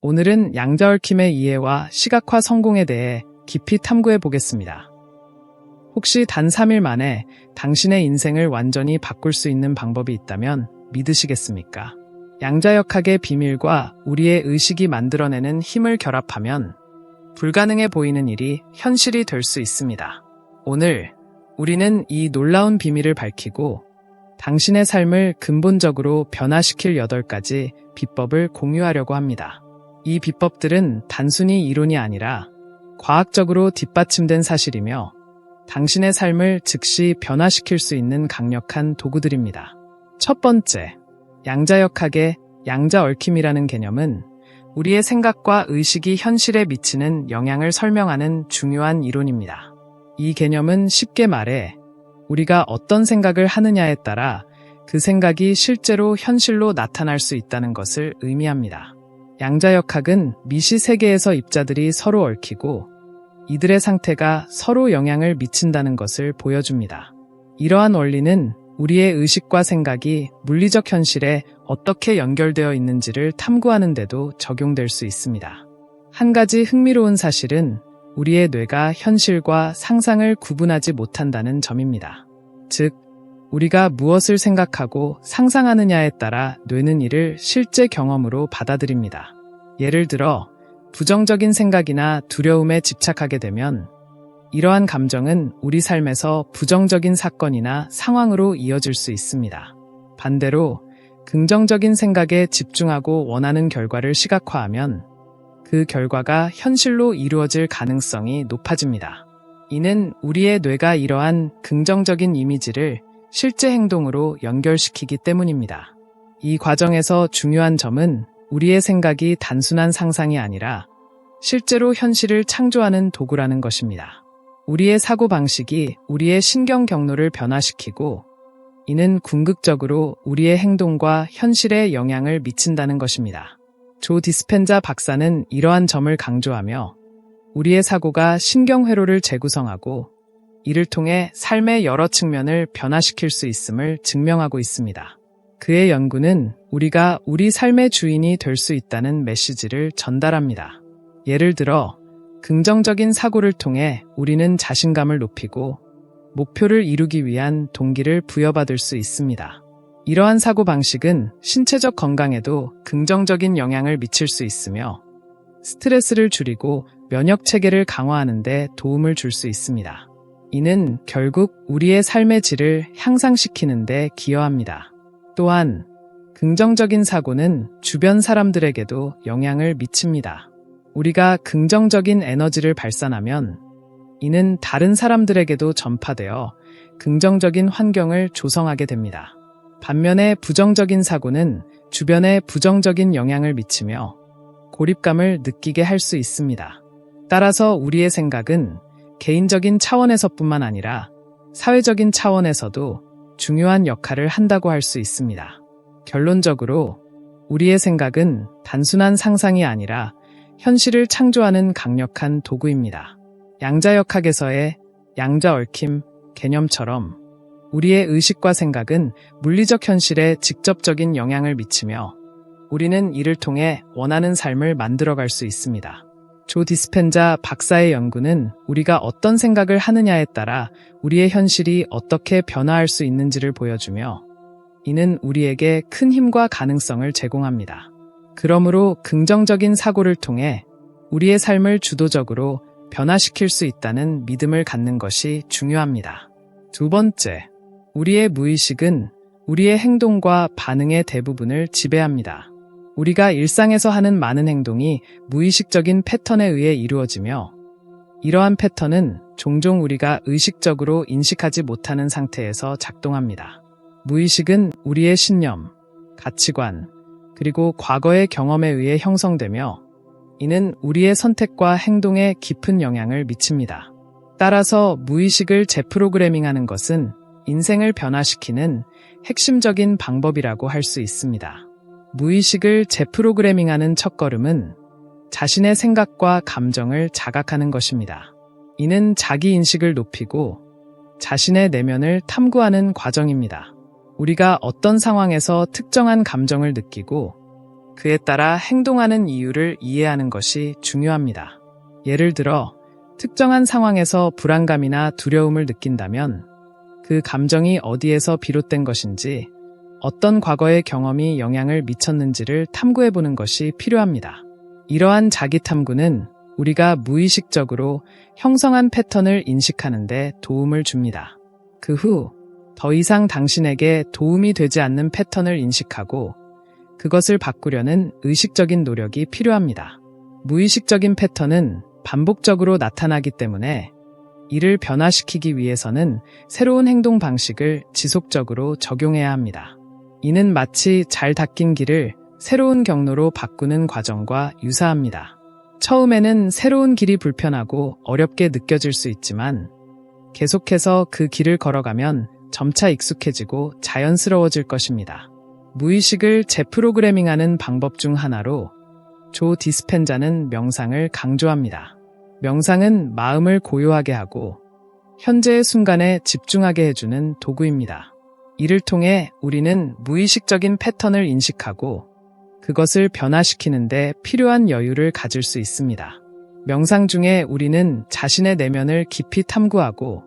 오늘은 양자얽힘의 이해와 시각화 성공에 대해 깊이 탐구해 보겠습니다. 혹시 단 3일 만에 당신의 인생을 완전히 바꿀 수 있는 방법이 있다면 믿으시겠습니까? 양자역학의 비밀과 우리의 의식이 만들어내는 힘을 결합하면 불가능해 보이는 일이 현실이 될 수 있습니다. 오늘 우리는 이 놀라운 비밀을 밝히고 당신의 삶을 근본적으로 변화시킬 8가지 비법을 공유하려고 합니다. 이 비법들은 단순히 이론이 아니라 과학적으로 뒷받침된 사실이며 당신의 삶을 즉시 변화시킬 수 있는 강력한 도구들입니다. 첫 번째, 양자역학의 양자얽힘이라는 개념은 우리의 생각과 의식이 현실에 미치는 영향을 설명하는 중요한 이론입니다. 이 개념은 쉽게 말해 우리가 어떤 생각을 하느냐에 따라 그 생각이 실제로 현실로 나타날 수 있다는 것을 의미합니다. 양자역학은 미시 세계에서 입자들이 서로 얽히고 이들의 상태가 서로 영향을 미친다는 것을 보여줍니다. 이러한 원리는 우리의 의식과 생각이 물리적 현실에 어떻게 연결되어 있는지를 탐구하는 데도 적용될 수 있습니다. 한 가지 흥미로운 사실은 우리의 뇌가 현실과 상상을 구분하지 못한다는 점입니다. 즉, 우리가 무엇을 생각하고 상상하느냐에 따라 뇌는 이를 실제 경험으로 받아들입니다. 예를 들어, 부정적인 생각이나 두려움에 집착하게 되면 이러한 감정은 우리 삶에서 부정적인 사건이나 상황으로 이어질 수 있습니다. 반대로 긍정적인 생각에 집중하고 원하는 결과를 시각화하면 그 결과가 현실로 이루어질 가능성이 높아집니다. 이는 우리의 뇌가 이러한 긍정적인 이미지를 실제 행동으로 연결시키기 때문입니다. 이 과정에서 중요한 점은 우리의 생각이 단순한 상상이 아니라 실제로 현실을 창조하는 도구라는 것입니다. 우리의 사고방식이 우리의 신경 경로를 변화시키고 이는 궁극적으로 우리의 행동과 현실에 영향을 미친다는 것입니다. 조 디스펜자 박사는 이러한 점을 강조하며 우리의 사고가 신경회로를 재구성하고 이를 통해 삶의 여러 측면을 변화시킬 수 있음을 증명하고 있습니다. 그의 연구는 우리가 우리 삶의 주인이 될 수 있다는 메시지를 전달합니다. 예를 들어, 긍정적인 사고를 통해 우리는 자신감을 높이고 목표를 이루기 위한 동기를 부여받을 수 있습니다. 이러한 사고방식은 신체적 건강에도 긍정적인 영향을 미칠 수 있으며 스트레스를 줄이고 면역체계를 강화하는 데 도움을 줄 수 있습니다. 이는 결국 우리의 삶의 질을 향상시키는 데 기여합니다. 또한 긍정적인 사고는 주변 사람들에게도 영향을 미칩니다. 우리가 긍정적인 에너지를 발산하면 이는 다른 사람들에게도 전파되어 긍정적인 환경을 조성하게 됩니다. 반면에 부정적인 사고는 주변에 부정적인 영향을 미치며 고립감을 느끼게 할 수 있습니다. 따라서 우리의 생각은 개인적인 차원에서뿐만 아니라 사회적인 차원에서도 중요한 역할을 한다고 할 수 있습니다. 결론적으로 우리의 생각은 단순한 상상이 아니라 현실을 창조하는 강력한 도구입니다. 양자역학에서의 양자얽힘 개념처럼 우리의 의식과 생각은 물리적 현실에 직접적인 영향을 미치며 우리는 이를 통해 원하는 삶을 만들어갈 수 있습니다. 조 디스펜자 박사의 연구는 우리가 어떤 생각을 하느냐에 따라 우리의 현실이 어떻게 변화할 수 있는지를 보여주며 이는 우리에게 큰 힘과 가능성을 제공합니다. 그러므로 긍정적인 사고를 통해 우리의 삶을 주도적으로 변화시킬 수 있다는 믿음을 갖는 것이 중요합니다. 두 번째, 우리의 무의식은 우리의 행동과 반응의 대부분을 지배합니다. 우리가 일상에서 하는 많은 행동이 무의식적인 패턴에 의해 이루어지며 이러한 패턴은 종종 우리가 의식적으로 인식하지 못하는 상태에서 작동합니다. 무의식은 우리의 신념, 가치관, 그리고 과거의 경험에 의해 형성되며 이는 우리의 선택과 행동에 깊은 영향을 미칩니다. 따라서 무의식을 재프로그래밍하는 것은 인생을 변화시키는 핵심적인 방법이라고 할 수 있습니다. 무의식을 재프로그래밍하는 첫걸음은 자신의 생각과 감정을 자각하는 것입니다. 이는 자기인식을 높이고 자신의 내면을 탐구하는 과정입니다. 우리가 어떤 상황에서 특정한 감정을 느끼고 그에 따라 행동하는 이유를 이해하는 것이 중요합니다. 예를 들어, 특정한 상황에서 불안감이나 두려움을 느낀다면 그 감정이 어디에서 비롯된 것인지, 어떤 과거의 경험이 영향을 미쳤는지를 탐구해보는 것이 필요합니다. 이러한 자기 탐구는 우리가 무의식적으로 형성한 패턴을 인식하는 데 도움을 줍니다. 그 후, 더 이상 당신에게 도움이 되지 않는 패턴을 인식하고 그것을 바꾸려는 의식적인 노력이 필요합니다. 무의식적인 패턴은 반복적으로 나타나기 때문에 이를 변화시키기 위해서는 새로운 행동 방식을 지속적으로 적용해야 합니다. 이는 마치 잘 닦인 길을 새로운 경로로 바꾸는 과정과 유사합니다. 처음에는 새로운 길이 불편하고 어렵게 느껴질 수 있지만 계속해서 그 길을 걸어가면 점차 익숙해지고 자연스러워질 것입니다. 무의식을 재프로그래밍하는 방법 중 하나로 조 디스펜자는 명상을 강조합니다. 명상은 마음을 고요하게 하고 현재의 순간에 집중하게 해주는 도구입니다. 이를 통해 우리는 무의식적인 패턴을 인식하고 그것을 변화시키는 데 필요한 여유를 가질 수 있습니다. 명상 중에 우리는 자신의 내면을 깊이 탐구하고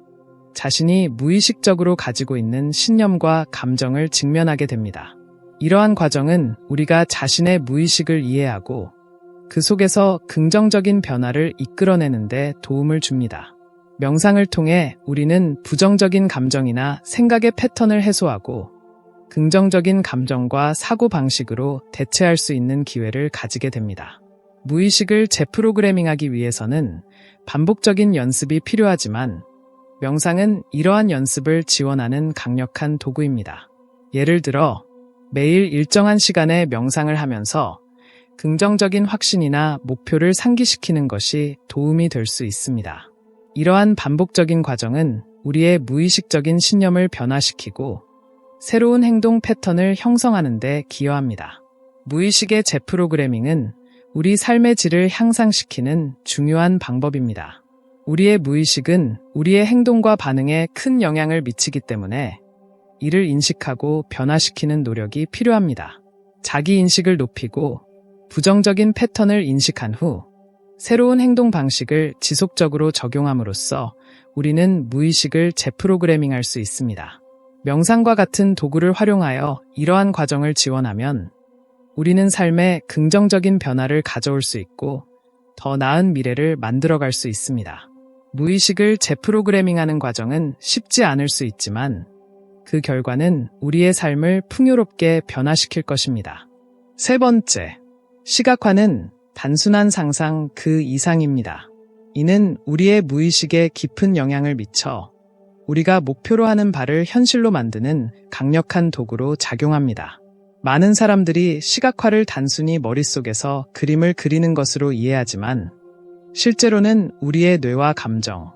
자신이 무의식적으로 가지고 있는 신념과 감정을 직면하게 됩니다. 이러한 과정은 우리가 자신의 무의식을 이해하고 그 속에서 긍정적인 변화를 이끌어내는 데 도움을 줍니다. 명상을 통해 우리는 부정적인 감정이나 생각의 패턴을 해소하고 긍정적인 감정과 사고방식으로 대체할 수 있는 기회를 가지게 됩니다. 무의식을 재프로그래밍하기 위해서는 반복적인 연습이 필요하지만 명상은 이러한 연습을 지원하는 강력한 도구입니다. 예를 들어 매일 일정한 시간에 명상을 하면서 긍정적인 확신이나 목표를 상기시키는 것이 도움이 될 수 있습니다. 이러한 반복적인 과정은 우리의 무의식적인 신념을 변화시키고 새로운 행동 패턴을 형성하는 데 기여합니다. 무의식의 재프로그래밍은 우리 삶의 질을 향상시키는 중요한 방법입니다. 우리의 무의식은 우리의 행동과 반응에 큰 영향을 미치기 때문에 이를 인식하고 변화시키는 노력이 필요합니다. 자기 인식을 높이고 부정적인 패턴을 인식한 후 새로운 행동 방식을 지속적으로 적용함으로써 우리는 무의식을 재프로그래밍할 수 있습니다. 명상과 같은 도구를 활용하여 이러한 과정을 지원하면 우리는 삶에 긍정적인 변화를 가져올 수 있고 더 나은 미래를 만들어갈 수 있습니다. 무의식을 재프로그래밍하는 과정은 쉽지 않을 수 있지만 그 결과는 우리의 삶을 풍요롭게 변화시킬 것입니다. 세 번째, 시각화는 단순한 상상 그 이상입니다. 이는 우리의 무의식에 깊은 영향을 미쳐 우리가 목표로 하는 바를 현실로 만드는 강력한 도구로 작용합니다. 많은 사람들이 시각화를 단순히 머릿속에서 그림을 그리는 것으로 이해하지만 실제로는 우리의 뇌와 감정,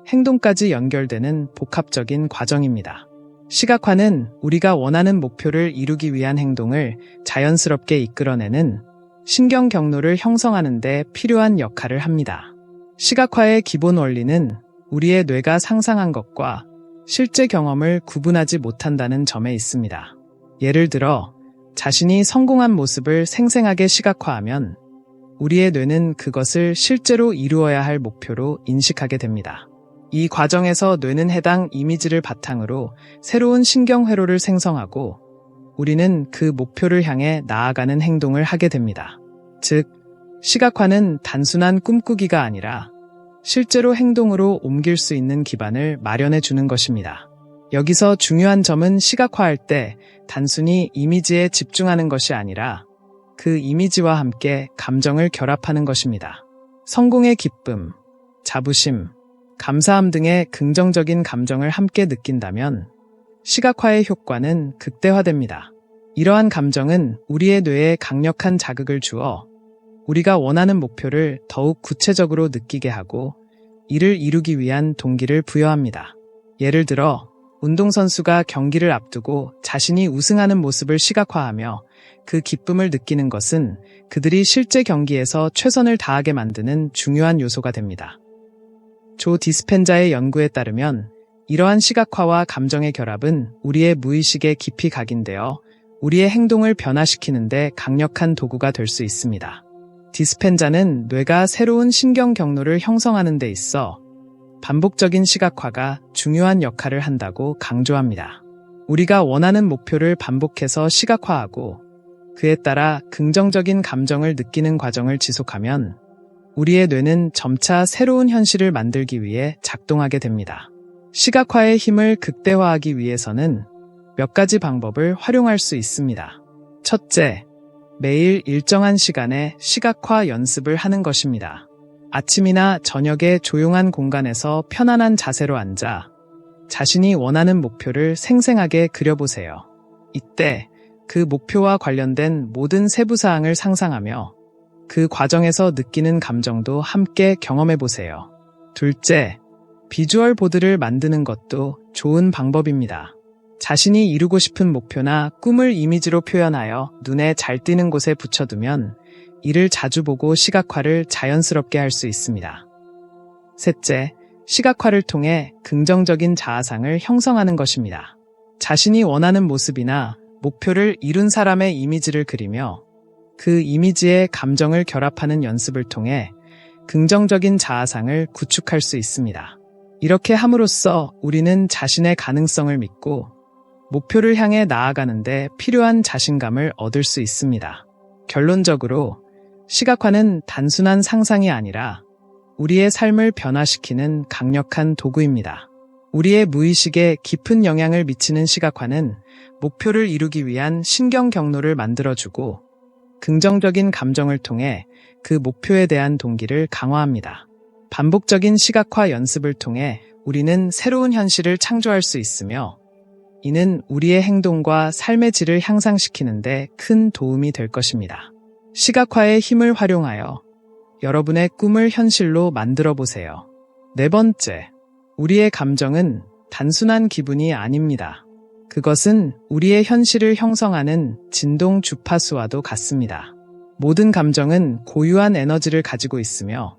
행동까지 연결되는 복합적인 과정입니다. 시각화는 우리가 원하는 목표를 이루기 위한 행동을 자연스럽게 이끌어내는 신경 경로를 형성하는 데 필요한 역할을 합니다. 시각화의 기본 원리는 우리의 뇌가 상상한 것과 실제 경험을 구분하지 못한다는 점에 있습니다. 예를 들어, 자신이 성공한 모습을 생생하게 시각화하면 우리의 뇌는 그것을 실제로 이루어야 할 목표로 인식하게 됩니다. 이 과정에서 뇌는 해당 이미지를 바탕으로 새로운 신경회로를 생성하고 우리는 그 목표를 향해 나아가는 행동을 하게 됩니다. 즉, 시각화는 단순한 꿈꾸기가 아니라 실제로 행동으로 옮길 수 있는 기반을 마련해 주는 것입니다. 여기서 중요한 점은 시각화할 때 단순히 이미지에 집중하는 것이 아니라 그 이미지와 함께 감정을 결합하는 것입니다. 성공의 기쁨, 자부심, 감사함 등의 긍정적인 감정을 함께 느낀다면 시각화의 효과는 극대화됩니다. 이러한 감정은 우리의 뇌에 강력한 자극을 주어 우리가 원하는 목표를 더욱 구체적으로 느끼게 하고 이를 이루기 위한 동기를 부여합니다. 예를 들어 운동선수가 경기를 앞두고 자신이 우승하는 모습을 시각화하며 그 기쁨을 느끼는 것은 그들이 실제 경기에서 최선을 다하게 만드는 중요한 요소가 됩니다. 조 디스펜자의 연구에 따르면 이러한 시각화와 감정의 결합은 우리의 무의식에 깊이 각인되어 우리의 행동을 변화시키는데 강력한 도구가 될 수 있습니다. 디스펜자는 뇌가 새로운 신경 경로를 형성하는 데 있어 반복적인 시각화가 중요한 역할을 한다고 강조합니다. 우리가 원하는 목표를 반복해서 시각화하고 그에 따라 긍정적인 감정을 느끼는 과정을 지속하면 우리의 뇌는 점차 새로운 현실을 만들기 위해 작동하게 됩니다. 시각화의 힘을 극대화하기 위해서는 몇 가지 방법을 활용할 수 있습니다. 첫째, 매일 일정한 시간에 시각화 연습을 하는 것입니다. 아침이나 저녁에 조용한 공간에서 편안한 자세로 앉아 자신이 원하는 목표를 생생하게 그려보세요. 이때 그 목표와 관련된 모든 세부사항을 상상하며 그 과정에서 느끼는 감정도 함께 경험해보세요. 둘째, 비주얼 보드를 만드는 것도 좋은 방법입니다. 자신이 이루고 싶은 목표나 꿈을 이미지로 표현하여 눈에 잘 띄는 곳에 붙여두면 이를 자주 보고 시각화를 자연스럽게 할 수 있습니다. 셋째, 시각화를 통해 긍정적인 자아상을 형성하는 것입니다. 자신이 원하는 모습이나 목표를 이룬 사람의 이미지를 그리며 그 이미지에 감정을 결합하는 연습을 통해 긍정적인 자아상을 구축할 수 있습니다. 이렇게 함으로써 우리는 자신의 가능성을 믿고 목표를 향해 나아가는데 필요한 자신감을 얻을 수 있습니다. 결론적으로 시각화는 단순한 상상이 아니라 우리의 삶을 변화시키는 강력한 도구입니다. 우리의 무의식에 깊은 영향을 미치는 시각화는 목표를 이루기 위한 신경 경로를 만들어주고 긍정적인 감정을 통해 그 목표에 대한 동기를 강화합니다. 반복적인 시각화 연습을 통해 우리는 새로운 현실을 창조할 수 있으며 이는 우리의 행동과 삶의 질을 향상시키는데 큰 도움이 될 것입니다. 시각화의 힘을 활용하여 여러분의 꿈을 현실로 만들어 보세요. 네 번째, 우리의 감정은 단순한 기분이 아닙니다. 그것은 우리의 현실을 형성하는 진동 주파수와도 같습니다. 모든 감정은 고유한 에너지를 가지고 있으며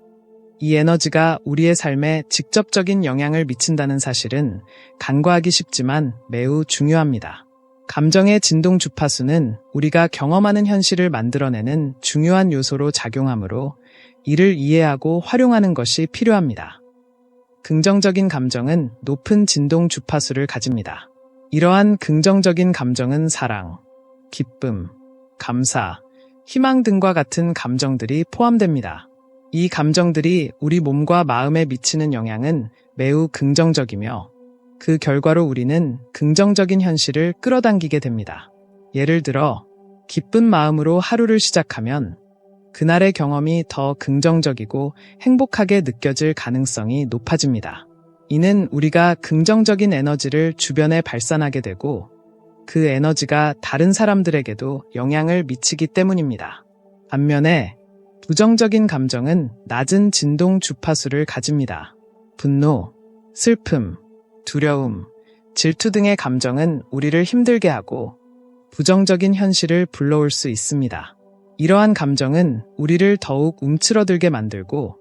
이 에너지가 우리의 삶에 직접적인 영향을 미친다는 사실은 간과하기 쉽지만 매우 중요합니다. 감정의 진동 주파수는 우리가 경험하는 현실을 만들어내는 중요한 요소로 작용하므로 이를 이해하고 활용하는 것이 필요합니다. 긍정적인 감정은 높은 진동 주파수를 가집니다. 이러한 긍정적인 감정은 사랑, 기쁨, 감사, 희망 등과 같은 감정들이 포함됩니다. 이 감정들이 우리 몸과 마음에 미치는 영향은 매우 긍정적이며 그 결과로 우리는 긍정적인 현실을 끌어당기게 됩니다. 예를 들어, 기쁜 마음으로 하루를 시작하면 그날의 경험이 더 긍정적이고 행복하게 느껴질 가능성이 높아집니다. 이는 우리가 긍정적인 에너지를 주변에 발산하게 되고 그 에너지가 다른 사람들에게도 영향을 미치기 때문입니다. 반면에 부정적인 감정은 낮은 진동 주파수를 가집니다. 분노, 슬픔, 두려움, 질투 등의 감정은 우리를 힘들게 하고 부정적인 현실을 불러올 수 있습니다. 이러한 감정은 우리를 더욱 움츠러들게 만들고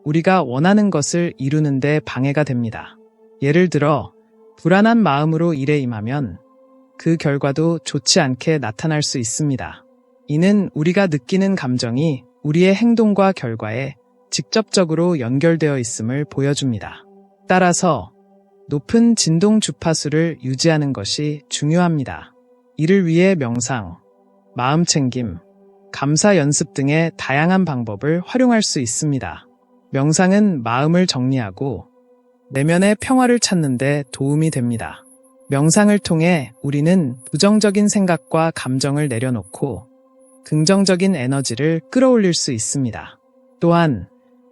우리가 원하는 것을 이루는 데 방해가 됩니다. 예를 들어 불안한 마음으로 일에 임하면 그 결과도 좋지 않게 나타날 수 있습니다. 이는 우리가 느끼는 감정이 우리의 행동과 결과에 직접적으로 연결되어 있음을 보여줍니다. 따라서 높은 진동 주파수를 유지하는 것이 중요합니다. 이를 위해 명상, 마음 챙김, 감사 연습 등의 다양한 방법을 활용할 수 있습니다. 명상은 마음을 정리하고 내면의 평화를 찾는 데 도움이 됩니다. 명상을 통해 우리는 부정적인 생각과 감정을 내려놓고 긍정적인 에너지를 끌어올릴 수 있습니다. 또한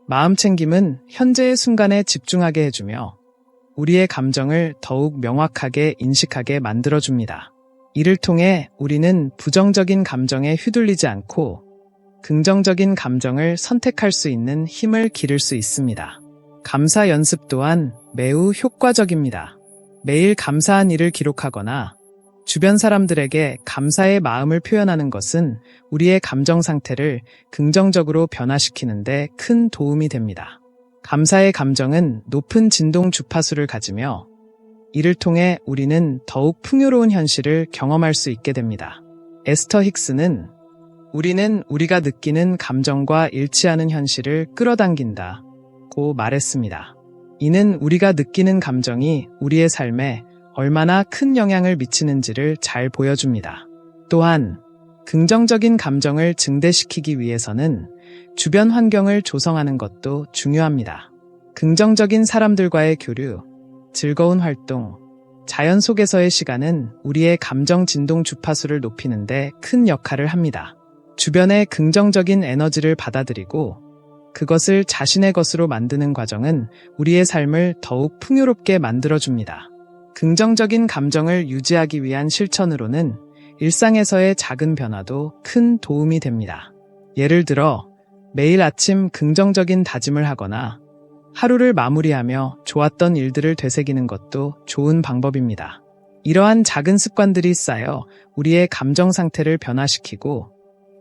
마음 챙김은 현재의 순간에 집중하게 해주며 우리의 감정을 더욱 명확하게 인식하게 만들어줍니다. 이를 통해 우리는 부정적인 감정에 휘둘리지 않고 긍정적인 감정을 선택할 수 있는 힘을 기를 수 있습니다. 감사 연습 또한 매우 효과적입니다. 매일 감사한 일을 기록하거나 주변 사람들에게 감사의 마음을 표현하는 것은 우리의 감정 상태를 긍정적으로 변화시키는 데 큰 도움이 됩니다. 감사의 감정은 높은 진동 주파수를 가지며 이를 통해 우리는 더욱 풍요로운 현실을 경험할 수 있게 됩니다. 에스터 힉스는 우리는 우리가 느끼는 감정과 일치하는 현실을 끌어당긴다 고 말했습니다. 이는 우리가 느끼는 감정이 우리의 삶에 얼마나 큰 영향을 미치는지를 잘 보여줍니다. 또한 긍정적인 감정을 증대시키기 위해서는 주변 환경을 조성하는 것도 중요합니다. 긍정적인 사람들과의 교류, 즐거운 활동, 자연 속에서의 시간은 우리의 감정 진동 주파수를 높이는 데 큰 역할을 합니다. 주변의 긍정적인 에너지를 받아들이고 그것을 자신의 것으로 만드는 과정은 우리의 삶을 더욱 풍요롭게 만들어줍니다. 긍정적인 감정을 유지하기 위한 실천으로는 일상에서의 작은 변화도 큰 도움이 됩니다. 예를 들어 매일 아침 긍정적인 다짐을 하거나 하루를 마무리하며 좋았던 일들을 되새기는 것도 좋은 방법입니다. 이러한 작은 습관들이 쌓여 우리의 감정 상태를 변화시키고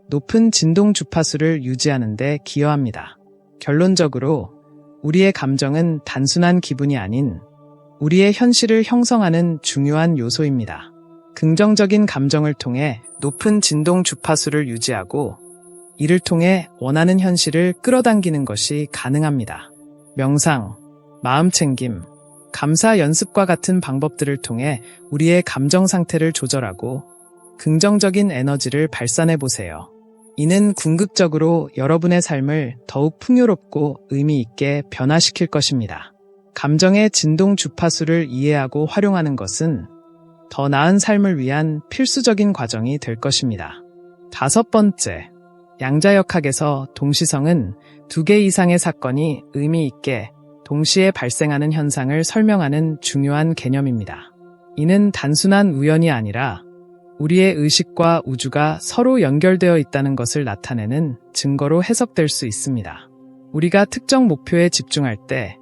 높은 진동 주파수를 유지하는 데 기여합니다. 결론적으로 우리의 감정은 단순한 기분이 아닌 우리의 현실을 형성하는 중요한 요소입니다. 긍정적인 감정을 통해 높은 진동 주파수를 유지하고 이를 통해 원하는 현실을 끌어당기는 것이 가능합니다. 명상, 마음챙김, 감사 연습과 같은 방법들을 통해 우리의 감정 상태를 조절하고 긍정적인 에너지를 발산해 보세요. 이는 궁극적으로 여러분의 삶을 더욱 풍요롭고 의미 있게 변화시킬 것입니다. 감정의 진동 주파수를 이해하고 활용하는 것은 더 나은 삶을 위한 필수적인 과정이 될 것입니다. 5번째, 양자역학에서 동시성은 2개 이상의 사건이 의미 있게 동시에 발생하는 현상을 설명하는 중요한 개념입니다. 이는 단순한 우연이 아니라 우리의 의식과 우주가 서로 연결되어 있다는 것을 나타내는 증거로 해석될 수 있습니다. 우리가 특정 목표에 집중할 때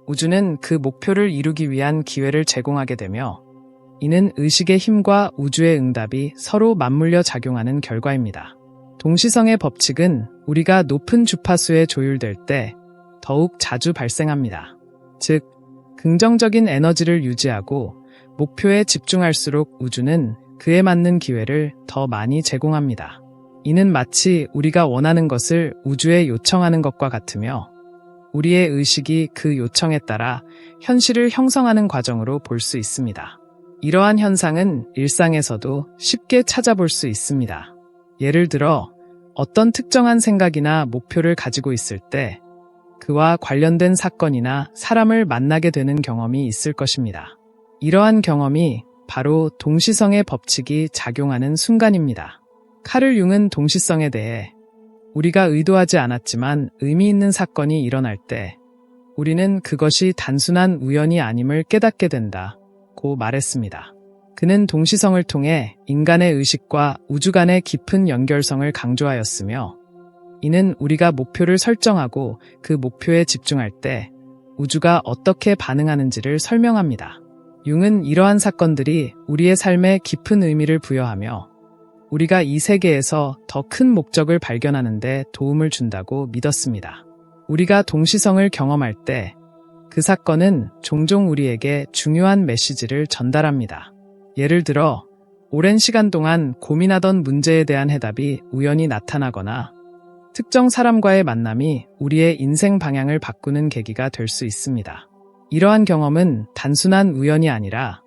우주는 그 목표를 이루기 위한 기회를 제공하게 되며 이는 의식의 힘과 우주의 응답이 서로 맞물려 작용하는 결과입니다. 동시성의 법칙은 우리가 높은 주파수에 조율될 때 더욱 자주 발생합니다. 즉, 긍정적인 에너지를 유지하고 목표에 집중할수록 우주는 그에 맞는 기회를 더 많이 제공합니다. 이는 마치 우리가 원하는 것을 우주에 요청하는 것과 같으며 우리의 의식이 그 요청에 따라 현실을 형성하는 과정으로 볼 수 있습니다. 이러한 현상은 일상에서도 쉽게 찾아볼 수 있습니다. 예를 들어 어떤 특정한 생각이나 목표를 가지고 있을 때 그와 관련된 사건이나 사람을 만나게 되는 경험이 있을 것입니다. 이러한 경험이 바로 동시성의 법칙이 작용하는 순간입니다. 카를 융은 동시성에 대해 우리가 의도하지 않았지만 의미 있는 사건이 일어날 때 우리는 그것이 단순한 우연이 아님을 깨닫게 된다고 말했습니다. 그는 동시성을 통해 인간의 의식과 우주 간의 깊은 연결성을 강조하였으며 이는 우리가 목표를 설정하고 그 목표에 집중할 때 우주가 어떻게 반응하는지를 설명합니다. 융은 이러한 사건들이 우리의 삶에 깊은 의미를 부여하며 우리가 이 세계에서 더 큰 목적을 발견하는 데 도움을 준다고 믿었습니다. 우리가 동시성을 경험할 때 그 사건은 종종 우리에게 중요한 메시지를 전달합니다. 예를 들어 오랜 시간 동안 고민하던 문제에 대한 해답이 우연히 나타나거나 특정 사람과의 만남이 우리의 인생 방향을 바꾸는 계기가 될 수 있습니다. 이러한 경험은 단순한 우연이 아니라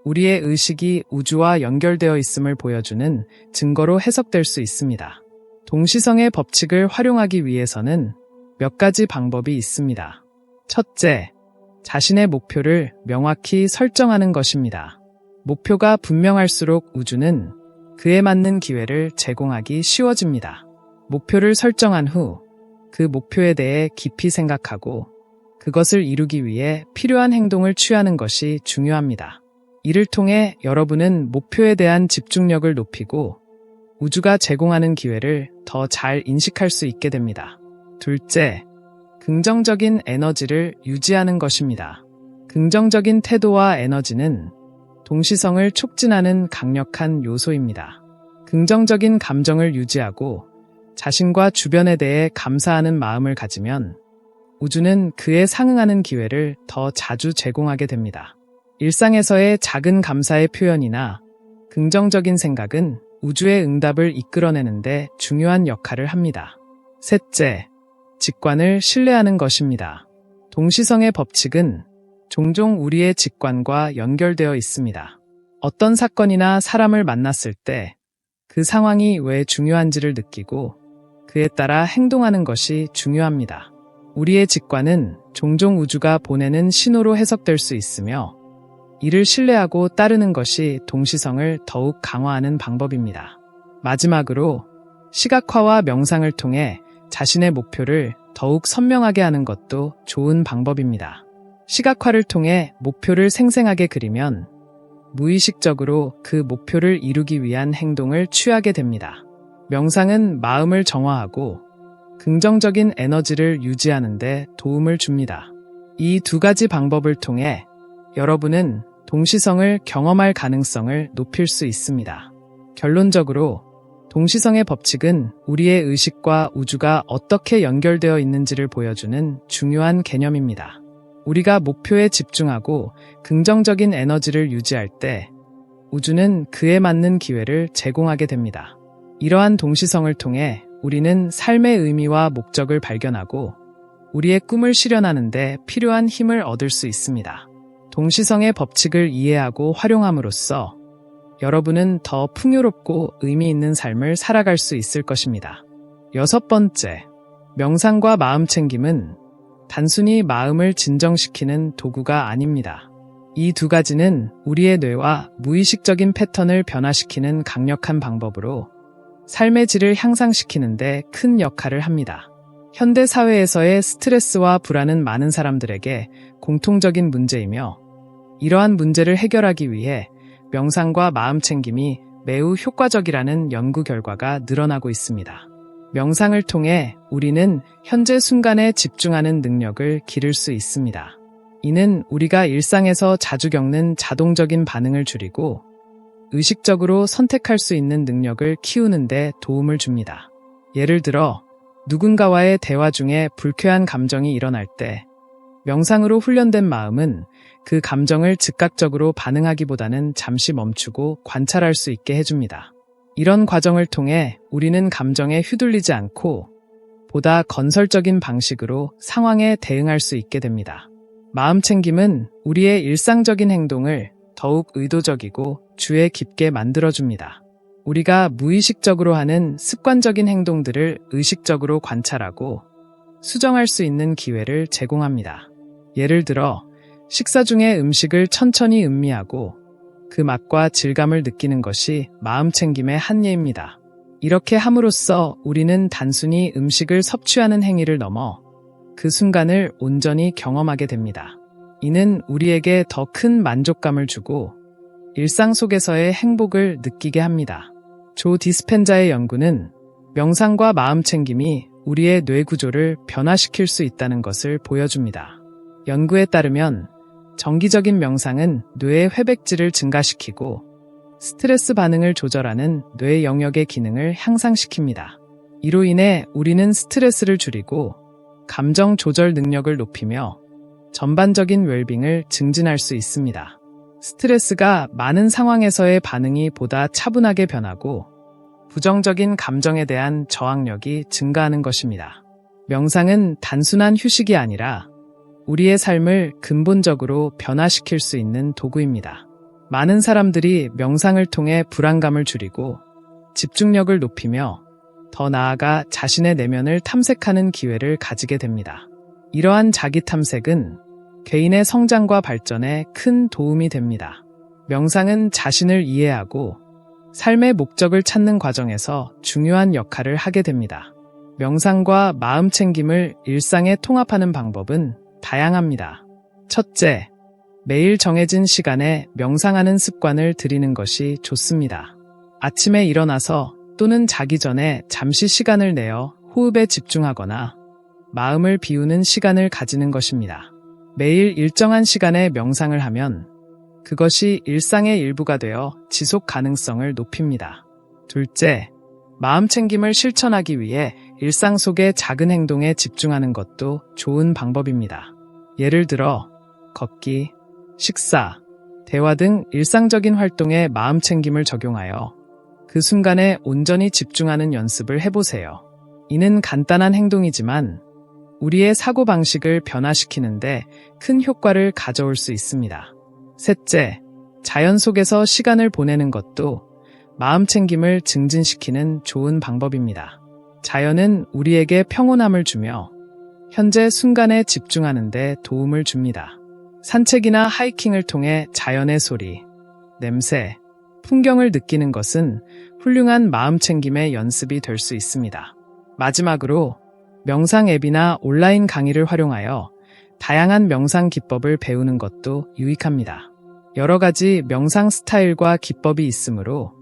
우리의 의식이 우주와 연결되어 있음을 보여주는 증거로 해석될 수 있습니다. 동시성의 법칙을 활용하기 위해서는 몇 가지 방법이 있습니다. 첫째, 자신의 목표를 명확히 설정하는 것입니다. 목표가 분명할수록 우주는 그에 맞는 기회를 제공하기 쉬워집니다. 목표를 설정한 후 그 목표에 대해 깊이 생각하고 그것을 이루기 위해 필요한 행동을 취하는 것이 중요합니다. 이를 통해 여러분은 목표에 대한 집중력을 높이고 우주가 제공하는 기회를 더 잘 인식할 수 있게 됩니다. 둘째, 긍정적인 에너지를 유지하는 것입니다. 긍정적인 태도와 에너지는 동시성을 촉진하는 강력한 요소입니다. 긍정적인 감정을 유지하고 자신과 주변에 대해 감사하는 마음을 가지면 우주는 그에 상응하는 기회를 더 자주 제공하게 됩니다. 일상에서의 작은 감사의 표현이나 긍정적인 생각은 우주의 응답을 이끌어내는데 중요한 역할을 합니다. 셋째, 직관을 신뢰하는 것입니다. 동시성의 법칙은 종종 우리의 직관과 연결되어 있습니다. 어떤 사건이나 사람을 만났을 때 그 상황이 왜 중요한지를 느끼고 그에 따라 행동하는 것이 중요합니다. 우리의 직관은 종종 우주가 보내는 신호로 해석될 수 있으며 이를 신뢰하고 따르는 것이 동시성을 더욱 강화하는 방법입니다. 마지막으로 시각화와 명상을 통해 자신의 목표를 더욱 선명하게 하는 것도 좋은 방법입니다. 시각화를 통해 목표를 생생하게 그리면 무의식적으로 그 목표를 이루기 위한 행동을 취하게 됩니다. 명상은 마음을 정화하고 긍정적인 에너지를 유지하는 데 도움을 줍니다. 이 두 가지 방법을 통해 여러분은 동시성을 경험할 가능성을 높일 수 있습니다. 결론적으로 동시성의 법칙은 우리의 의식과 우주가 어떻게 연결되어 있는지를 보여주는 중요한 개념입니다. 우리가 목표에 집중하고 긍정적인 에너지를 유지할 때 우주는 그에 맞는 기회를 제공하게 됩니다. 이러한 동시성을 통해 우리는 삶의 의미와 목적을 발견하고 우리의 꿈을 실현하는 데 필요한 힘을 얻을 수 있습니다. 동시성의 법칙을 이해하고 활용함으로써 여러분은 더 풍요롭고 의미 있는 삶을 살아갈 수 있을 것입니다. 여섯 번째, 명상과 마음챙김은 단순히 마음을 진정시키는 도구가 아닙니다. 이 두 가지는 우리의 뇌와 무의식적인 패턴을 변화시키는 강력한 방법으로 삶의 질을 향상시키는 데 큰 역할을 합니다. 현대 사회에서의 스트레스와 불안은 많은 사람들에게 공통적인 문제이며 이러한 문제를 해결하기 위해 명상과 마음챙김이 매우 효과적이라는 연구 결과가 늘어나고 있습니다. 명상을 통해 우리는 현재 순간에 집중하는 능력을 기를 수 있습니다. 이는 우리가 일상에서 자주 겪는 자동적인 반응을 줄이고 의식적으로 선택할 수 있는 능력을 키우는 데 도움을 줍니다. 예를 들어 누군가와의 대화 중에 불쾌한 감정이 일어날 때 명상으로 훈련된 마음은 그 감정을 즉각적으로 반응하기보다는 잠시 멈추고 관찰할 수 있게 해줍니다. 이런 과정을 통해 우리는 감정에 휘둘리지 않고 보다 건설적인 방식으로 상황에 대응할 수 있게 됩니다. 마음챙김은 우리의 일상적인 행동을 더욱 의도적이고 주의 깊게 만들어줍니다. 우리가 무의식적으로 하는 습관적인 행동들을 의식적으로 관찰하고 수정할 수 있는 기회를 제공합니다. 예를 들어 식사 중에 음식을 천천히 음미하고 그 맛과 질감을 느끼는 것이 마음챙김의 한 예입니다. 이렇게 함으로써 우리는 단순히 음식을 섭취하는 행위를 넘어 그 순간을 온전히 경험하게 됩니다. 이는 우리에게 더 큰 만족감을 주고 일상 속에서의 행복을 느끼게 합니다. 조 디스펜자의 연구는 명상과 마음챙김이 우리의 뇌 구조를 변화시킬 수 있다는 것을 보여줍니다. 연구에 따르면 정기적인 명상은 뇌의 회백질을 증가시키고 스트레스 반응을 조절하는 뇌 영역의 기능을 향상시킵니다. 이로 인해 우리는 스트레스를 줄이고 감정 조절 능력을 높이며 전반적인 웰빙을 증진할 수 있습니다. 스트레스가 많은 상황에서의 반응이 보다 차분하게 변하고 부정적인 감정에 대한 저항력이 증가하는 것입니다. 명상은 단순한 휴식이 아니라 우리의 삶을 근본적으로 변화시킬 수 있는 도구입니다. 많은 사람들이 명상을 통해 불안감을 줄이고 집중력을 높이며 더 나아가 자신의 내면을 탐색하는 기회를 가지게 됩니다. 이러한 자기 탐색은 개인의 성장과 발전에 큰 도움이 됩니다. 명상은 자신을 이해하고 삶의 목적을 찾는 과정에서 중요한 역할을 하게 됩니다. 명상과 마음챙김을 일상에 통합하는 방법은 다양합니다. 첫째, 매일 정해진 시간에 명상하는 습관을 들이는 것이 좋습니다. 아침에 일어나서 또는 자기 전에 잠시 시간을 내어 호흡에 집중하거나 마음을 비우는 시간을 가지는 것입니다. 매일 일정한 시간에 명상을 하면 그것이 일상의 일부가 되어 지속 가능성을 높입니다. 둘째, 마음챙김을 실천하기 위해 일상 속의 작은 행동에 집중하는 것도 좋은 방법입니다. 예를 들어 걷기, 식사, 대화 등 일상적인 활동에 마음챙김을 적용하여 그 순간에 온전히 집중하는 연습을 해보세요. 이는 간단한 행동이지만 우리의 사고방식을 변화시키는데 큰 효과를 가져올 수 있습니다. 셋째, 자연 속에서 시간을 보내는 것도 마음 챙김을 증진시키는 좋은 방법입니다. 자연은 우리에게 평온함을 주며 현재 순간에 집중하는 데 도움을 줍니다. 산책이나 하이킹을 통해 자연의 소리, 냄새, 풍경을 느끼는 것은 훌륭한 마음 챙김의 연습이 될 수 있습니다. 마지막으로 명상 앱이나 온라인 강의를 활용하여 다양한 명상 기법을 배우는 것도 유익합니다. 여러 가지 명상 스타일과 기법이 있으므로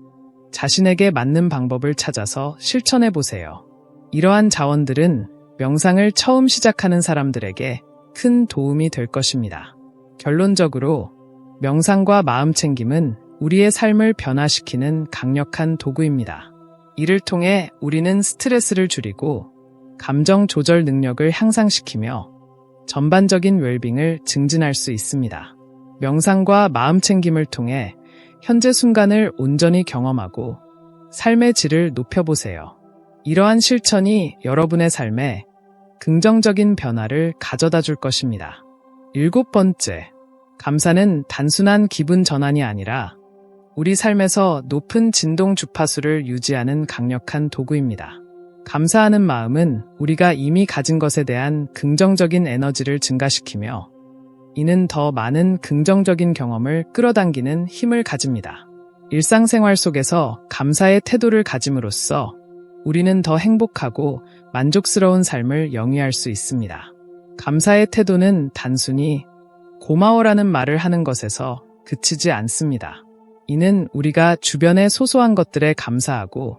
자신에게 맞는 방법을 찾아서 실천해 보세요. 이러한 자원들은 명상을 처음 시작하는 사람들에게 큰 도움이 될 것입니다. 결론적으로 명상과 마음 챙김은 우리의 삶을 변화시키는 강력한 도구입니다. 이를 통해 우리는 스트레스를 줄이고 감정 조절 능력을 향상시키며 전반적인 웰빙을 증진할 수 있습니다. 명상과 마음 챙김을 통해 현재 순간을 온전히 경험하고 삶의 질을 높여보세요. 이러한 실천이 여러분의 삶에 긍정적인 변화를 가져다 줄 것입니다. 7번째, 감사는 단순한 기분 전환이 아니라 우리 삶에서 높은 진동 주파수를 유지하는 강력한 도구입니다. 감사하는 마음은 우리가 이미 가진 것에 대한 긍정적인 에너지를 증가시키며 이는 더 많은 긍정적인 경험을 끌어당기는 힘을 가집니다. 일상생활 속에서 감사의 태도를 가짐으로써 우리는 더 행복하고 만족스러운 삶을 영위할 수 있습니다. 감사의 태도는 단순히 고마워라는 말을 하는 것에서 그치지 않습니다. 이는 우리가 주변의 소소한 것들에 감사하고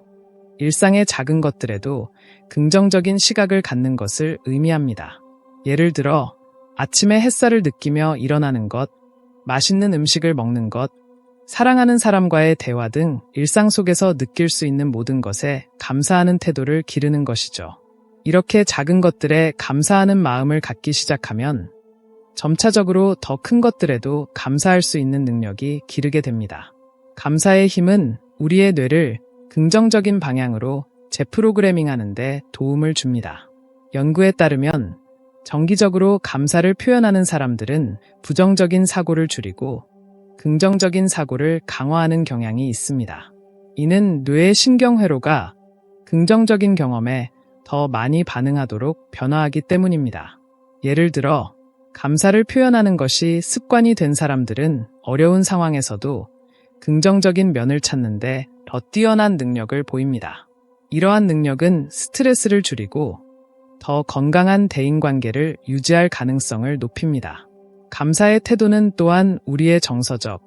일상의 작은 것들에도 긍정적인 시각을 갖는 것을 의미합니다. 예를 들어 아침에 햇살을 느끼며 일어나는 것, 맛있는 음식을 먹는 것, 사랑하는 사람과의 대화 등 일상 속에서 느낄 수 있는 모든 것에 감사하는 태도를 기르는 것이죠. 이렇게 작은 것들에 감사하는 마음을 갖기 시작하면 점차적으로 더 큰 것들에도 감사할 수 있는 능력이 기르게 됩니다. 감사의 힘은 우리의 뇌를 긍정적인 방향으로 재프로그래밍하는 데 도움을 줍니다. 연구에 따르면 정기적으로 감사를 표현하는 사람들은 부정적인 사고를 줄이고 긍정적인 사고를 강화하는 경향이 있습니다. 이는 뇌의 신경회로가 긍정적인 경험에 더 많이 반응하도록 변화하기 때문입니다. 예를 들어 감사를 표현하는 것이 습관이 된 사람들은 어려운 상황에서도 긍정적인 면을 찾는데 더 뛰어난 능력을 보입니다. 이러한 능력은 스트레스를 줄이고 더 건강한 대인관계를 유지할 가능성을 높입니다. 감사의 태도는 또한 우리의 정서적,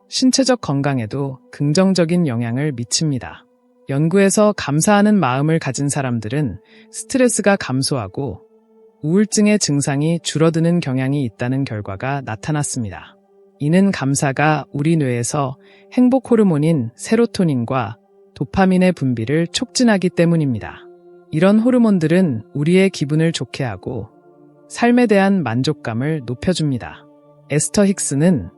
신체적 건강에도 긍정적인 영향을 미칩니다. 연구에서 감사하는 마음을 가진 사람들은 스트레스가 감소하고 우울증의 증상이 줄어드는 경향이 있다는 결과가 나타났습니다. 이는 감사가 우리 뇌에서 행복 호르몬인 세로토닌과 도파민의 분비를 촉진하기 때문입니다. 이런 호르몬들은 우리의 기분을 좋게 하고 삶에 대한 만족감을 높여줍니다. 에스터 힉스는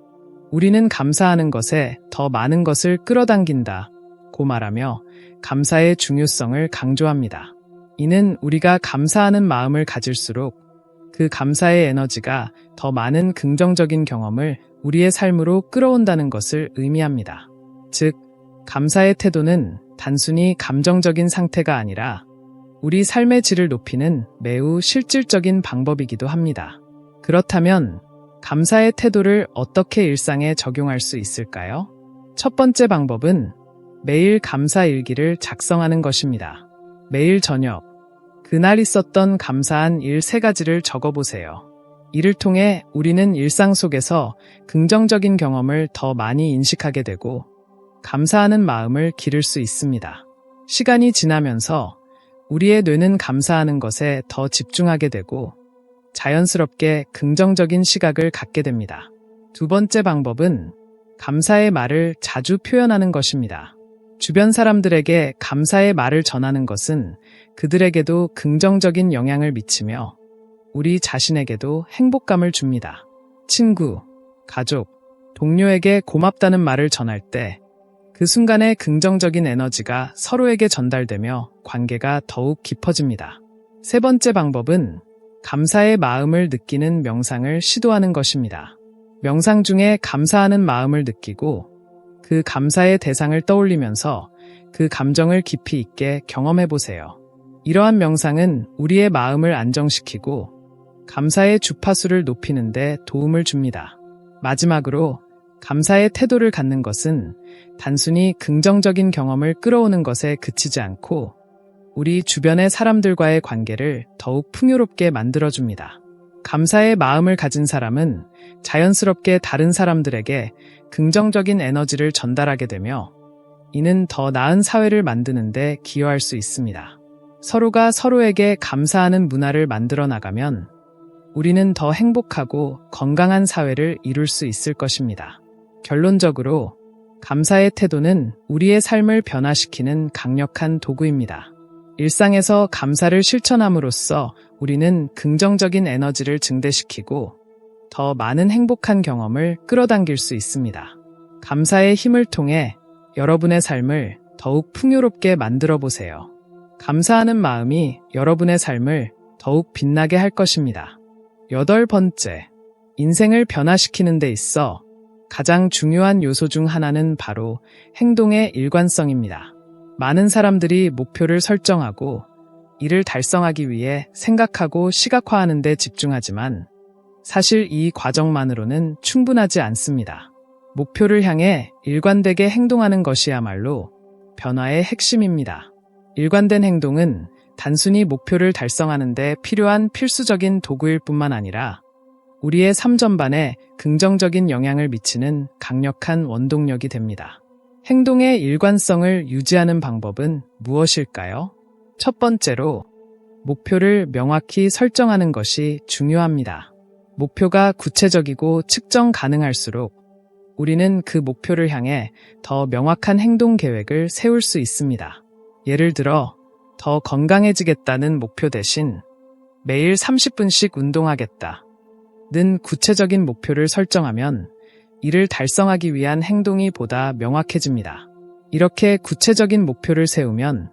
우리는 감사하는 것에 더 많은 것을 끌어당긴다고 말하며 감사의 중요성을 강조합니다. 이는 우리가 감사하는 마음을 가질수록 그 감사의 에너지가 더 많은 긍정적인 경험을 우리의 삶으로 끌어온다는 것을 의미합니다. 즉, 감사의 태도는 단순히 감정적인 상태가 아니라 우리 삶의 질을 높이는 매우 실질적인 방법이기도 합니다. 그렇다면 감사의 태도를 어떻게 일상에 적용할 수 있을까요? 첫 번째 방법은 매일 감사 일기를 작성하는 것입니다. 매일 저녁, 그날 있었던 감사한 일 3가지를 적어보세요. 이를 통해 우리는 일상 속에서 긍정적인 경험을 더 많이 인식하게 되고 감사하는 마음을 기를 수 있습니다. 시간이 지나면서 우리의 뇌는 감사하는 것에 더 집중하게 되고 자연스럽게 긍정적인 시각을 갖게 됩니다. 두 번째 방법은 감사의 말을 자주 표현하는 것입니다. 주변 사람들에게 감사의 말을 전하는 것은 그들에게도 긍정적인 영향을 미치며 우리 자신에게도 행복감을 줍니다. 친구, 가족, 동료에게 고맙다는 말을 전할 때 그 순간의 긍정적인 에너지가 서로에게 전달되며 관계가 더욱 깊어집니다. 세 번째 방법은 감사의 마음을 느끼는 명상을 시도하는 것입니다. 명상 중에 감사하는 마음을 느끼고 그 감사의 대상을 떠올리면서 그 감정을 깊이 있게 경험해 보세요. 이러한 명상은 우리의 마음을 안정시키고 감사의 주파수를 높이는 데 도움을 줍니다. 마지막으로 감사의 태도를 갖는 것은 단순히 긍정적인 경험을 끌어오는 것에 그치지 않고 우리 주변의 사람들과의 관계를 더욱 풍요롭게 만들어줍니다. 감사의 마음을 가진 사람은 자연스럽게 다른 사람들에게 긍정적인 에너지를 전달하게 되며 이는 더 나은 사회를 만드는 데 기여할 수 있습니다. 서로가 서로에게 감사하는 문화를 만들어 나가면 우리는 더 행복하고 건강한 사회를 이룰 수 있을 것입니다. 결론적으로 감사의 태도는 우리의 삶을 변화시키는 강력한 도구입니다. 일상에서 감사를 실천함으로써 우리는 긍정적인 에너지를 증대시키고 더 많은 행복한 경험을 끌어당길 수 있습니다. 감사의 힘을 통해 여러분의 삶을 더욱 풍요롭게 만들어 보세요. 감사하는 마음이 여러분의 삶을 더욱 빛나게 할 것입니다. 8번째, 인생을 변화시키는 데 있어 가장 중요한 요소 중 하나는 바로 행동의 일관성입니다. 많은 사람들이 목표를 설정하고 이를 달성하기 위해 생각하고 시각화하는 데 집중하지만 사실 이 과정만으로는 충분하지 않습니다. 목표를 향해 일관되게 행동하는 것이야말로 변화의 핵심입니다. 일관된 행동은 단순히 목표를 달성하는 데 필요한 필수적인 도구일 뿐만 아니라 우리의 삶 전반에 긍정적인 영향을 미치는 강력한 원동력이 됩니다. 행동의 일관성을 유지하는 방법은 무엇일까요? 첫 번째로 목표를 명확히 설정하는 것이 중요합니다. 목표가 구체적이고 측정 가능할수록 우리는 그 목표를 향해 더 명확한 행동 계획을 세울 수 있습니다. 예를 들어, 더 건강해지겠다는 목표 대신 매일 30분씩 운동하겠다 는 구체적인 목표를 설정하면 이를 달성하기 위한 행동이 보다 명확해집니다. 이렇게 구체적인 목표를 세우면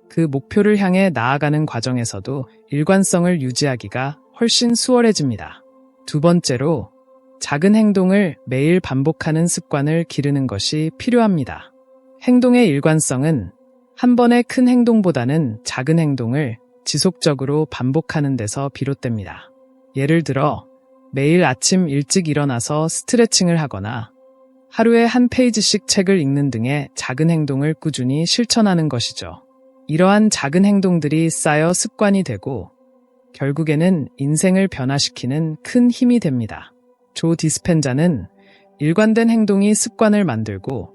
그 목표를 향해 나아가는 과정에서도 일관성을 유지하기가 훨씬 수월해집니다. 두 번째로, 작은 행동을 매일 반복하는 습관을 기르는 것이 필요합니다. 행동의 일관성은 한 번의 큰 행동보다는 작은 행동을 지속적으로 반복하는 데서 비롯됩니다. 예를 들어, 매일 아침 일찍 일어나서 스트레칭을 하거나 하루에 한 페이지씩 책을 읽는 등의 작은 행동을 꾸준히 실천하는 것이죠. 이러한 작은 행동들이 쌓여 습관이 되고 결국에는 인생을 변화시키는 큰 힘이 됩니다. 조 디스펜자는 일관된 행동이 습관을 만들고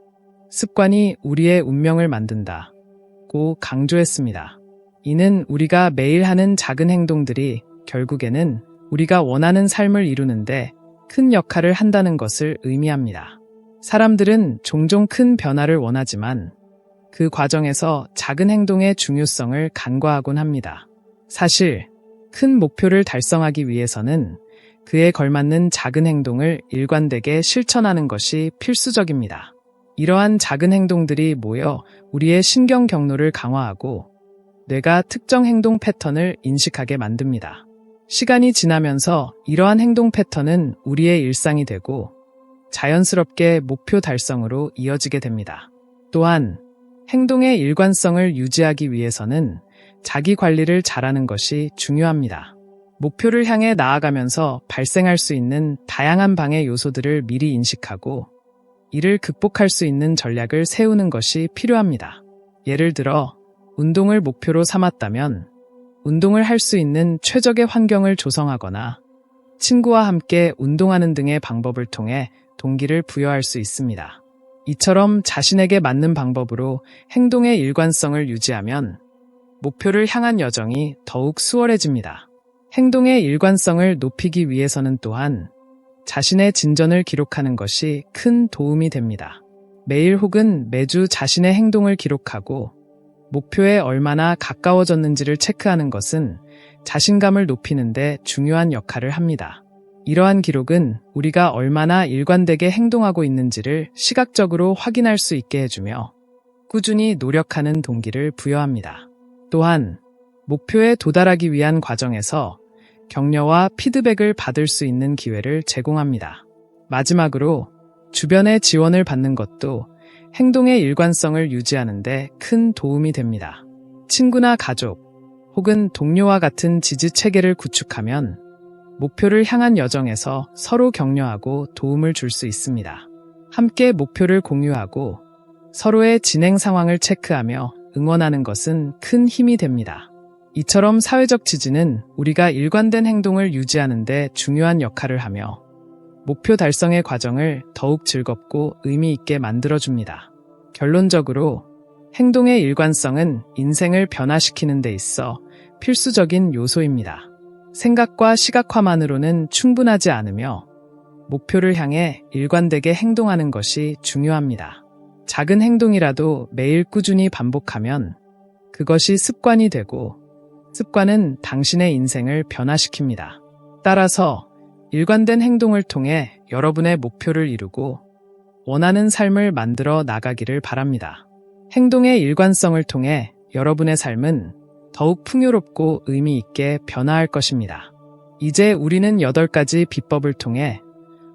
습관이 우리의 운명을 만든다고 강조했습니다. 이는 우리가 매일 하는 작은 행동들이 결국에는 우리가 원하는 삶을 이루는데 큰 역할을 한다는 것을 의미합니다. 사람들은 종종 큰 변화를 원하지만 그 과정에서 작은 행동의 중요성을 간과하곤 합니다. 사실 큰 목표를 달성하기 위해서는 그에 걸맞는 작은 행동을 일관되게 실천하는 것이 필수적입니다. 이러한 작은 행동들이 모여 우리의 신경 경로를 강화하고 뇌가 특정 행동 패턴을 인식하게 만듭니다. 시간이 지나면서 이러한 행동 패턴은 우리의 일상이 되고 자연스럽게 목표 달성으로 이어지게 됩니다. 또한 행동의 일관성을 유지하기 위해서는 자기 관리를 잘하는 것이 중요합니다. 목표를 향해 나아가면서 발생할 수 있는 다양한 방해 요소들을 미리 인식하고 이를 극복할 수 있는 전략을 세우는 것이 필요합니다. 예를 들어, 운동을 목표로 삼았다면 운동을 할 수 있는 최적의 환경을 조성하거나 친구와 함께 운동하는 등의 방법을 통해 동기를 부여할 수 있습니다. 이처럼 자신에게 맞는 방법으로 행동의 일관성을 유지하면 목표를 향한 여정이 더욱 수월해집니다. 행동의 일관성을 높이기 위해서는 또한 자신의 진전을 기록하는 것이 큰 도움이 됩니다. 매일 혹은 매주 자신의 행동을 기록하고 목표에 얼마나 가까워졌는지를 체크하는 것은 자신감을 높이는 데 중요한 역할을 합니다. 이러한 기록은 우리가 얼마나 일관되게 행동하고 있는지를 시각적으로 확인할 수 있게 해주며 꾸준히 노력하는 동기를 부여합니다. 또한 목표에 도달하기 위한 과정에서 격려와 피드백을 받을 수 있는 기회를 제공합니다. 마지막으로 주변의 지원을 받는 것도 행동의 일관성을 유지하는 데 큰 도움이 됩니다. 친구나 가족 혹은 동료와 같은 지지 체계를 구축하면 목표를 향한 여정에서 서로 격려하고 도움을 줄 수 있습니다. 함께 목표를 공유하고 서로의 진행 상황을 체크하며 응원하는 것은 큰 힘이 됩니다. 이처럼 사회적 지지는 우리가 일관된 행동을 유지하는 데 중요한 역할을 하며 목표 달성의 과정을 더욱 즐겁고 의미 있게 만들어줍니다. 결론적으로 행동의 일관성은 인생을 변화시키는 데 있어 필수적인 요소입니다. 생각과 시각화만으로는 충분하지 않으며 목표를 향해 일관되게 행동하는 것이 중요합니다. 작은 행동이라도 매일 꾸준히 반복하면 그것이 습관이 되고 습관은 당신의 인생을 변화시킵니다. 따라서 일관된 행동을 통해 여러분의 목표를 이루고 원하는 삶을 만들어 나가기를 바랍니다. 행동의 일관성을 통해 여러분의 삶은 더욱 풍요롭고 의미 있게 변화할 것입니다. 이제 우리는 8가지 비법을 통해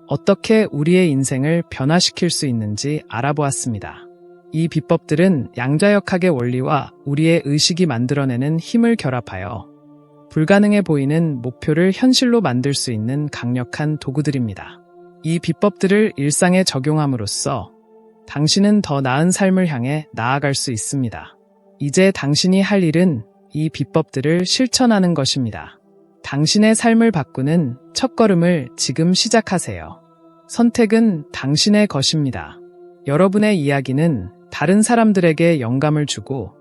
어떻게 우리의 인생을 변화시킬 수 있는지 알아보았습니다. 이 비법들은 양자역학의 원리와 우리의 의식이 만들어내는 힘을 결합하여 불가능해 보이는 목표를 현실로 만들 수 있는 강력한 도구들입니다. 이 비법들을 일상에 적용함으로써 당신은 더 나은 삶을 향해 나아갈 수 있습니다. 이제 당신이 할 일은 이 비법들을 실천하는 것입니다. 당신의 삶을 바꾸는 첫걸음을 지금 시작하세요. 선택은 당신의 것입니다. 여러분의 이야기는 다른 사람들에게 영감을 주고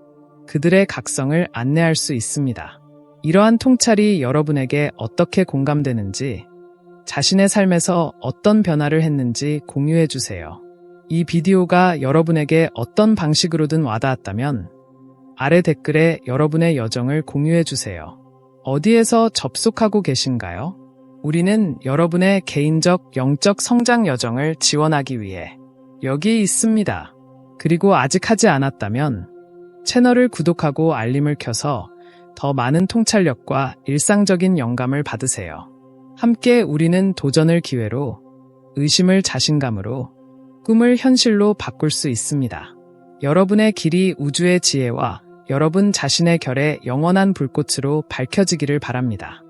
그들의 각성을 안내할 수 있습니다. 이러한 통찰이 여러분에게 어떻게 공감되는지, 자신의 삶에서 어떤 변화를 했는지 공유해 주세요. 이 비디오가 여러분에게 어떤 방식으로든 와닿았다면 아래 댓글에 여러분의 여정을 공유해 주세요. 어디에서 접속하고 계신가요? 우리는 여러분의 개인적 영적 성장 여정을 지원하기 위해 여기 있습니다. 그리고 아직 하지 않았다면 채널을 구독하고 알림을 켜서 더 많은 통찰력과 일상적인 영감을 받으세요. 함께 우리는 도전을 기회로, 의심을 자신감으로, 꿈을 현실로 바꿀 수 있습니다. 여러분의 길이 우주의 지혜와 여러분 자신의 결의 영원한 불꽃으로 밝혀지기를 바랍니다.